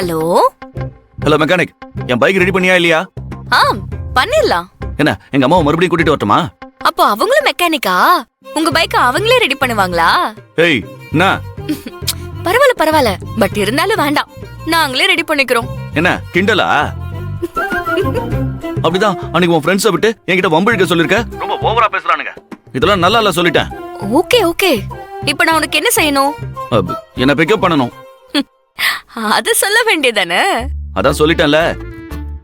Hello hello mechanic, என் bike ready பண்ணியா இல்லையா? பண்ணிடலாம். என்ன எங்க அம்மாவை மறுபடியும் கூட்டிட்டு வரட்டுமா? அப்போ அவங்களும் மெக்கானிக்கா? உங்க பைக்க அவங்களே ரெடி பண்ணுவாங்களா? ஏய் என்ன பரவாயில்ல பரவாயில்ல, பட் இருந்தாலும் வேண்டாம், நாங்களே ரெடி பண்ணிக்கிறோம். என்ன கிண்டலா? அப்படிதான் அன்னைக்கு உன் ஃப்ரெண்ட்ஸை விட்டு என்கிட்ட வம்பிழுக்க சொல்லிருக்க. ரொம்ப ஓவரா பேசுறானுங்க. இதெல்லாம் நல்லா இல்ல சொல்லிட்டேன். ஓகே ஓகே, இப்போ நான் உனக்கு என்ன செய்யணும்? என்ன பிக்கப் பண்ணணும். அது சொல்ல வேண்டியதானே? அதான் சொல்லிட்டேன்ல,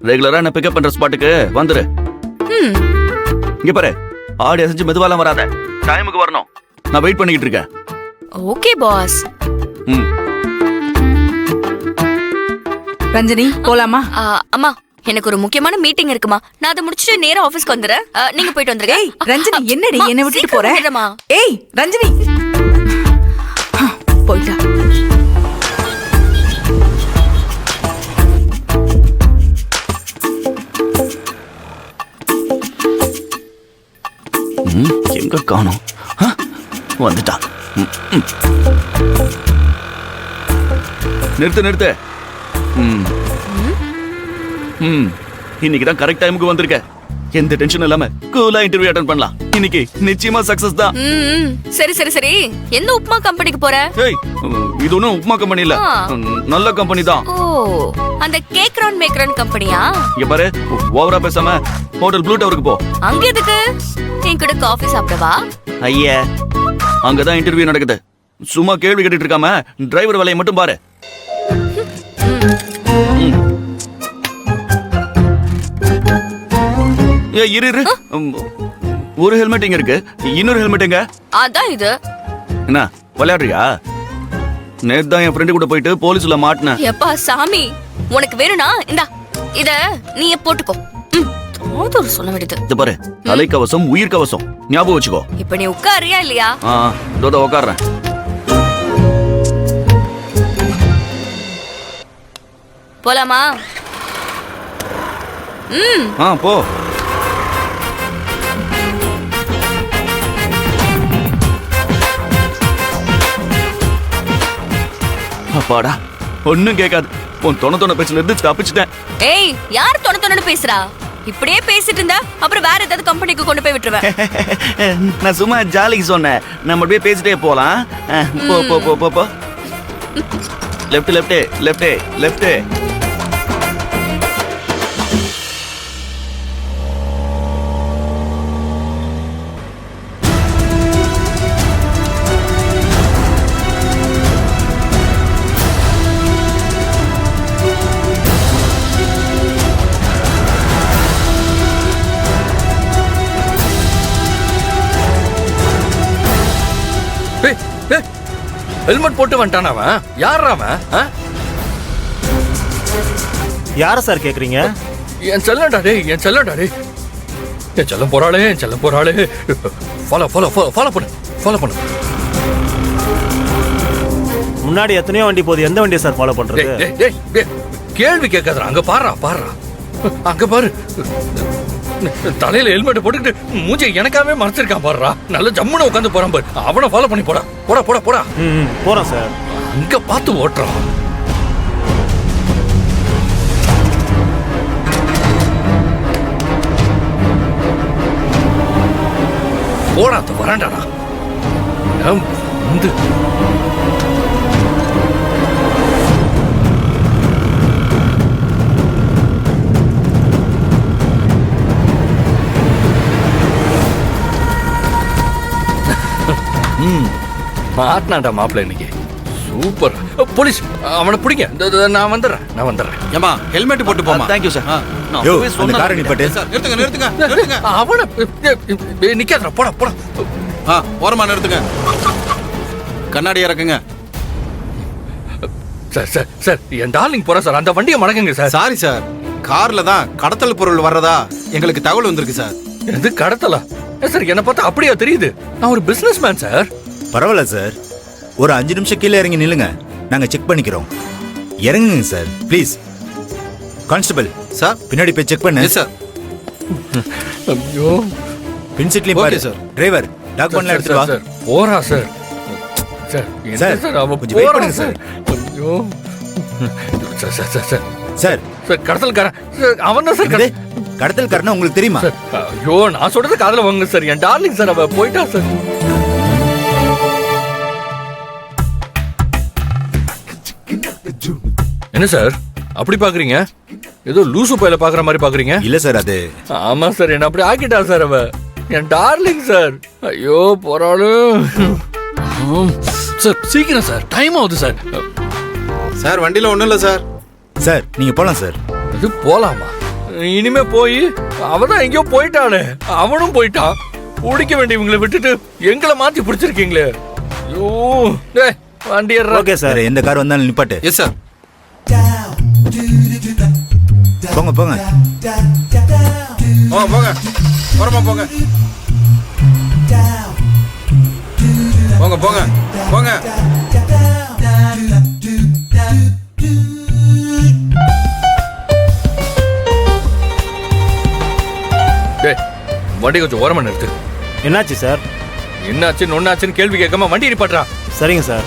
ரெகுலரா என்ன பிக்கப் பண்ற ஸ்பாட்டுக்கு வந்துரு. இங்க பாரு, ஆடி அசைஞ்சு மெதுவாலாம் வராத, டைமுக்கு வரணும். நான் வெயிட் பண்ணிக்கிட்டு இருக்கேன். Okay pass. ரஞ்சனி போலாமா? அம்மா, எனக்கு ஒரு முக்கியமான மீட்டிங் இருக்குமா, நான் அதை முடிச்சுட்டு நேரா ஆபீஸ்க்கு வந்துறேன். நீங்க போயிட்டு வந்துருங்க. ஏய் ரஞ்சனி, என்னடி என்ன விட்டுட்டு போற? ஏய் ரஞ்சனி, போயிட்டா. எங்க காணோம்? வந்துட்டா. நிறுத்து நிறுத்து. இன்னைக்குதான் கரெக்ட் டைமுக்கு வந்திருக்க. எந்த டென்ஷன் இல்லாம கூலா இன்டர்வியூ அட்டெண்ட் பண்ணலாம். இன்னைக்கு நிச்சயமா சக்சஸ் தான். சரி சரி சரி, எந்த உப்மா கம்பெனிக்கு போற? ஏய், இது ஒண்ணும் உப்மா கம்பெனி இல்ல, நல்ல கம்பெனி தான். ஓ, அந்த கேக்ரான் மேக்ரான் கம்பெனியா? இங்க பாரு, ஓவரா பேசாம ஹோட்டல் ப்ளூ டவருக்கு போ. அங்க எதுக்கு? என் கூட காஃபி சாப்பிடவா? ஐயா, அங்கதான் இன்டர்வியூ நடக்குது. சும்மா கேள்வி கேட்டுட்டு இருக்காம டிரைவர் வேலையை மட்டும் பாரு. இரு இரு, ஒரு ஹெல்மெட் இங்க இருக்கு, இன்னொரு ஹெல்மெட் எங்க? அதான் இது. என்ன விளையாடுறியா? நேத்து தான் என் ஃப்ரெண்டு கூட போயிட்டு போலீஸ்ல மாட்டினேன். எப்பா சாமி, உனக்கு வேணும்னா இந்தா, இத நீ போட்டுக்கோ. ஒரு சொல்ல வேண்டியது. இது பாரு, தலைக்கவசம் உயிர் கவசம், ஞாபகம் வச்சுக்கோ. இப்ப நீ உட்காரியா இல்லையா? இதோ உட்கார்றேன். போலாமா? போ. அப்பாடா, ஒண்ணும் கேட்காது. உன் தொண பேச்சுல இருந்து தப்பிச்சிட்டேன். ஏய், யார் தொண பேசுறா? இப்படியே பேசிட்டு இருந்தா அப்புறம் வேற ஏதாவது கம்பெனிக்கு கொண்டு போய் விட்டுருவேன். நான் சும்மா ஜாலிக்கு சொன்னேன். நம்ம அப்படியே பேசிட்டே போலாம். போ போ போ போ போ. Left left left left. Helmet போட்டு வந்துட்டான் அவன். யார் அவன்? யார சார் கேக்குறீங்க? என் செல்லடா டேய், என் செல்லடா டேய். என் செல்லம் போறாளே, என் செல்லம் போறாளே. ஃபாலோ ஃபாலோ ஃபாலோ பண்ணு, ஃபாலோ பண்ணு. முன்னாடி எத்தனையோ வண்டி போகுது, எந்த வண்டியை சார் ஃபாலோ பண்றது? டேய் டேய், கேள்வி கேட்காதடா. அங்க பாருடா, பாருடா, அங்க பாரு. தலையில ஹெல்மெட் போட்டுக்கிட்டு மூஞ்சி எனக்காவே மறைச்சிருக்கான் பாருடா. நல்ல ஜம்முன்னு உட்காந்து போறான் பாரு. அவனை ஃபாலோ பண்ணி போடா போடா போடா போடா. போறோம் சார். அங்க பார்த்து ஓட்டுறான். போடா, வராண்டாடா வந்து. மாட்டினாண்டா மாப்பிள்ள இன்னைக்கு. சூப்பர். போலீஸ், அவனை பிடிங்க. நான் வந்துடுறேன். ஏமா ஹெல்மெட் போட்டு போமா. Thank you sir. யோ, அந்த காரை நிப்பாட்டு. நிறுத்துங்க. அவனை நிக்காதடா, போடா போடா. ஓரமா நிறுத்துங்க. கண்ணாடி இறக்குங்க. சார் என் டார்லிங் போறேன் சார். அந்த வண்டியை மடக்குங்க சார். சாரி சார், கார்ல தான் கடத்தல் பொருள் வர்றதா எங்களுக்கு தகவல் வந்திருக்கு சார். எது கடத்தலா? சார் என்ன பார்த்தா அப்படியா தெரியுது? நான் ஒரு பிசினஸ் மேன் சார். பரவாயில்ல சார், ஒரு 5 நிமிஷம் கீழே இறங்கி நில்லுங்க, நாங்க செக் பண்ணிக்கிறோம். இறங்குங்க சார் ப்ளீஸ். கான்ஸ்டபிள் சார், பின்னாடி போய் செக் பண்ணு. சார். ஐயோ, பின்சிட்லயும் பாரு சார். டிரைவர் டாக்குமெண்ட்லாம் எடுத்துட்டு வா. சார் போறா சார். சார் சார், சார் அவ கொஞ்சம் வெயிட் போறா பண்ணுங்க சார். ஐயோ sir sir sir sir sir sir கடத்தல்காரன் அவன் தான் சார் என்னது? கடத்தல்காரனா உங்களுக்கு தெரியுமா? சார் ஐயோ நான் சொல்றது காதுல வாங்க சார். என் டார்லிங் சார் அவ போயிட்டா சார். என்ன சார் அப்படி பாக்குறீங்க? ஏதோ லூசு பையில பாக்குற மாதிரி பாக்குறீங்க. இல்ல சார், அது ஆமா சார் என்ன அப்படி ஆக்கிட்டா சார் அவ. என் டார்லிங் சார். ஐயோ போறாளு சார். சீக்கிரம் சார் டைம் ஆகுது சார். சார் வண்டியில ஒண்ணும் இல்ல சார். சார் நீங்க போலாம் சார். இது போலாமா? இனிமே போய் அவதான் எங்கேயோ போயிட்டாளே. அவனும் போயிட்டான். பிடிக்க வேண்டியவங்களை விட்டுட்டு எங்களை மாத்தி பிடிச்சிருக்கீங்களே. ஐயோ டேய் வண்டி ஏறுடா. Okay sir sir. எந்த கார் வந்தாலும் நிப்பாட்டு. Yes sir. போங்க போங்க. போங்க ஓரமா போங்க. போங்க போங்க போங்க. டேய் வண்டி கொஞ்சம் ஓரமா நிறுத்து. என்னாச்சு சார்? என்னாச்சு ஒன்னாச்சுன்னு கேள்வி கேட்காம வண்டி நிப்பாட்டுறா. சரிங்க சார்.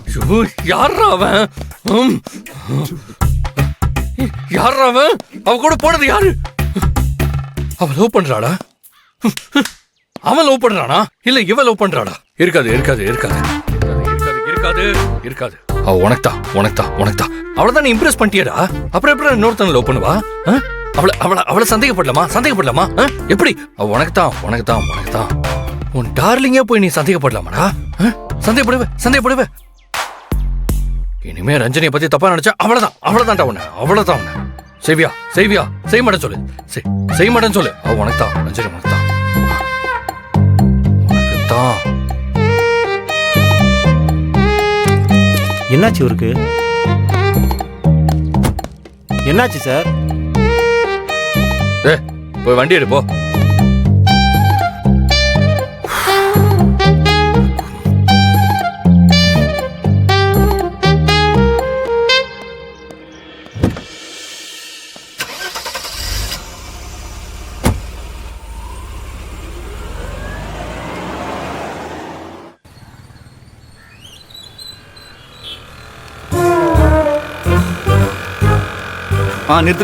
ஐயோ, யார்ரா அவன்? யார்ரா அவன்? அவ கூட போனது யாரு? அவ லவ் பண்றாளா? அவன் லவ் பண்றானா இல்ல இவ லவ் பண்றாளா? இருக்காது இருக்காது இருக்காது இருக்காது இருக்காது. அவ உனக்குதான். அவளதான் நீ இம்ப்ரெஸ் பண்ணிட்டியடா. அப்புறம் எப்படி இன்னொருத்தனை லவ் பண்ணுவா? அவளை சந்தேகப்படலாமா? எப்படி? அவ உனக்குதான். உன் டார்லிங்கே போய் நீ சந்தேகப்படலாமாடா? சந்தேகப்படுவே. இனிமே ரஞ்சனியை பத்தி தப்பா நினைச்சா அவ்வளவுதான்டா உன்னை. செய்வியா செய்ய மாட்டேன்னு சொல்லு. செய்ய மாட்டேன்னு சொல்லு. அவ உனக்குதான் ரஞ்சனி உனக்குதான். என்னாச்சு இவருக்கு? என்னாச்சு சார்? போய் வண்டி எடு போ.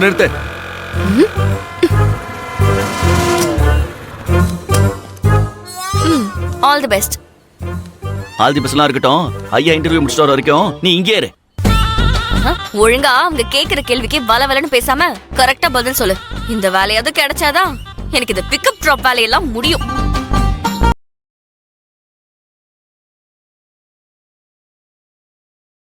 நிறுத்து. All the best. All the பெஸ்ட்லாம் இருக்கட்டும். ஐயா இன்டர்வியூ முடிச்சிட்டு வர வரைக்கும் நீ இங்கே இரு. ஒழுங்கா அவங்க கேக்குற கேள்விக்கு வலவலன்னு பேசாம கரெக்டா பதில் சொல்லு. இந்த வேலையாவது கிடைச்சாதான் எனக்கு இந்த பிக்கப் டிராப் வேலையெல்லாம் முடியும்.